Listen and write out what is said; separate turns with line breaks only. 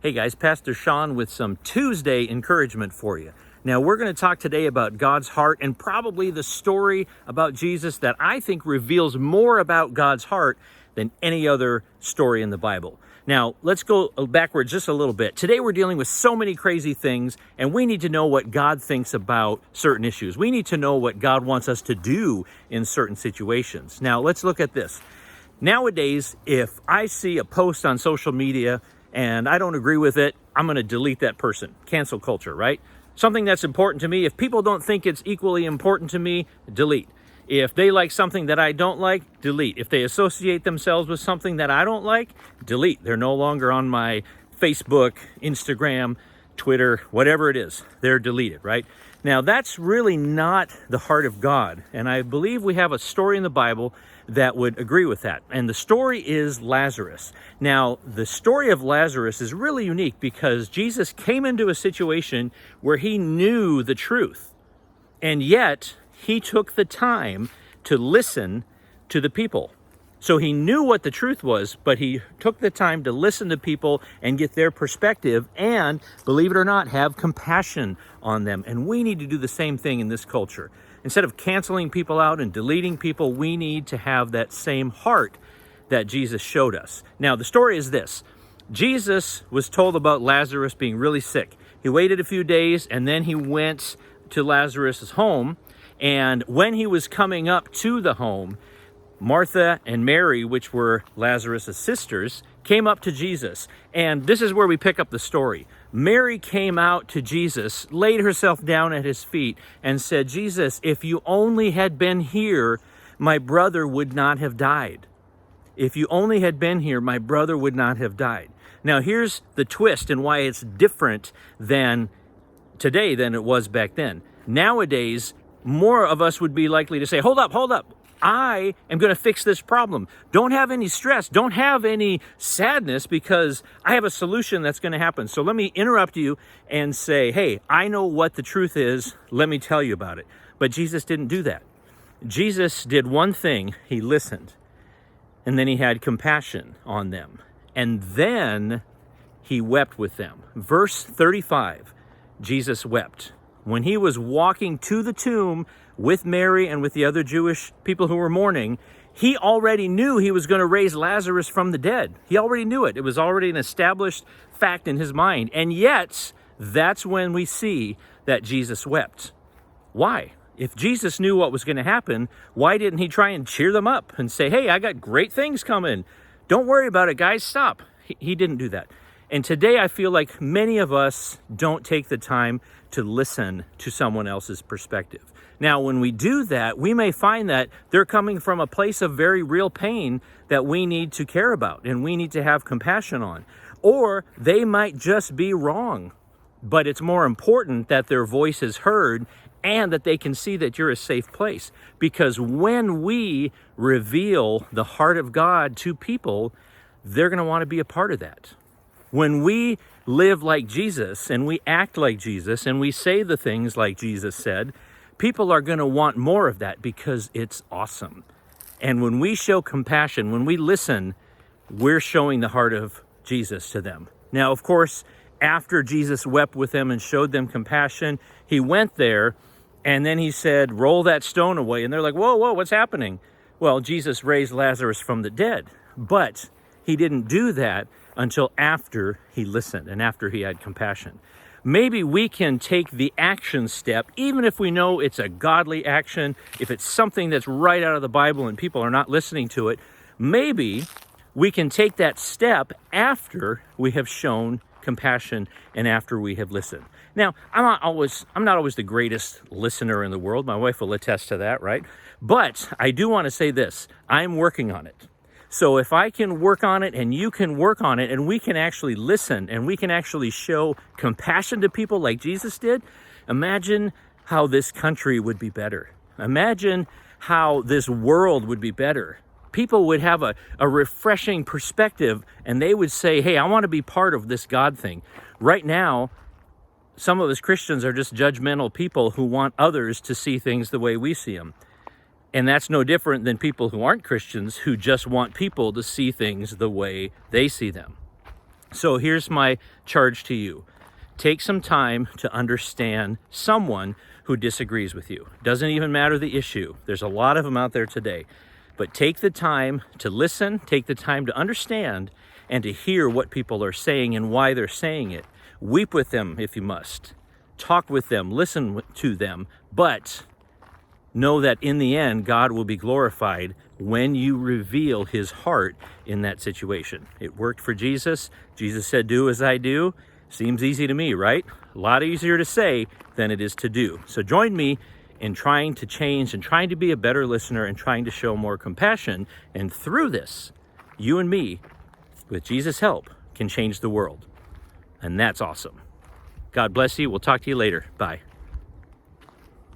Hey guys, Pastor Shawn with some Tuesday encouragement for you. Now we're going to talk today about God's heart and probably the story about Jesus that I think reveals more about God's heart than any other story in the Bible. Now let's go backwards just a little bit. Today we're dealing with so many crazy things, and we need to know what God thinks about certain issues. We need to know what God wants us to do in certain situations. Now let's look at this. Nowadays, if I see a post on social media and I don't agree with it, I'm going to delete that person. Cancel culture, right? Something that's important to me, if people don't think it's equally important to me, delete. If they like something that I don't like, delete. If they associate themselves with something that I don't like, delete. They're no longer on my Facebook, Instagram, Twitter, whatever it is. They're deleted, right? Now, that's really not the heart of God. And I believe we have a story in the Bible that would agree with that. And the story is Lazarus. Now, the story of Lazarus is really unique because Jesus came into a situation where he knew the truth. And yet, he took the time to listen to the people. So he knew what the truth was, but he took the time to listen to people and get their perspective and, believe it or not, have compassion on them. And we need to do the same thing in this culture. Instead of canceling people out and deleting people, we need to have that same heart that Jesus showed us. Now, the story is this. Jesus was told about Lazarus being really sick. He waited a few days, and then he went to Lazarus' home. And when he was coming up to the home, Martha and Mary, which were Lazarus' sisters, came up to Jesus. And this is where we pick up the story. Mary came out to Jesus, laid herself down at his feet, and said, Jesus, if you only had been here, my brother would not have died. If you only had been here, my brother would not have died. Now, here's the twist and why it's different than today than it was back then. Nowadays, more of us would be likely to say, hold up. I am going to fix this problem. Don't have any stress. Don't have any sadness because I have a solution that's going to happen. So let me interrupt you and say, hey, I know what the truth is. Let me tell you about it. But Jesus didn't do that. Jesus did one thing. He listened. And then he had compassion on them. And then he wept with them. Verse 35, Jesus wept. When he was walking to the tomb with Mary and with the other Jewish people who were mourning, he already knew he was going to raise Lazarus from the dead. He already knew it. It was already an established fact in his mind. And yet, that's when we see that Jesus wept. Why? If Jesus knew what was going to happen, why didn't he try and cheer them up and say, hey, I got great things coming. Don't worry about it, guys. Stop. He didn't do that. And today I feel like many of us don't take the time to listen to someone else's perspective. Now, when we do that, we may find that they're coming from a place of very real pain that we need to care about and we need to have compassion on. Or they might just be wrong, but it's more important that their voice is heard and that they can see that you're a safe place. Because when we reveal the heart of God to people, they're going to want to be a part of that. When we live like Jesus and we act like Jesus and we say the things like Jesus said, people are going to want more of that because it's awesome. And when we show compassion, when we listen, we're showing the heart of Jesus to them. Now, of course, after Jesus wept with them and showed them compassion, he went there and then he said, roll that stone away. And they're like, whoa, what's happening? Well, Jesus raised Lazarus from the dead, but he didn't do that until after he listened and after he had compassion. Maybe we can take the action step, even if we know it's a godly action, if it's something that's right out of the Bible and people are not listening to it, maybe we can take that step after we have shown compassion and after we have listened. Now, I'm not always the greatest listener in the world. My wife will attest to that, right? But I do want to say this, I'm working on it. So if I can work on it and you can work on it and we can actually listen and we can actually show compassion to people like Jesus did, imagine how this country would be better. Imagine how this world would be better. People would have a refreshing perspective and they would say, hey, I want to be part of this God thing. Right now, some of us Christians are just judgmental people who want others to see things the way we see them. And that's no different than people who aren't Christians who just want people to see things the way they see them. So here's my charge to you. Take some time to understand someone who disagrees with you. Doesn't even matter the issue. There's a lot of them out there today. But take the time to listen, take the time to understand, and to hear what people are saying and why they're saying it. Weep with them if you must. Talk with them, listen to them, but know that in the end, God will be glorified when you reveal his heart in that situation. It worked for Jesus. Jesus said, "Do as I do." Seems easy to me, right? A lot easier to say than it is to do. So join me in trying to change and trying to be a better listener and trying to show more compassion. And through this, you and me, with Jesus' help, can change the world. And that's awesome. God bless you. We'll talk to you later. Bye.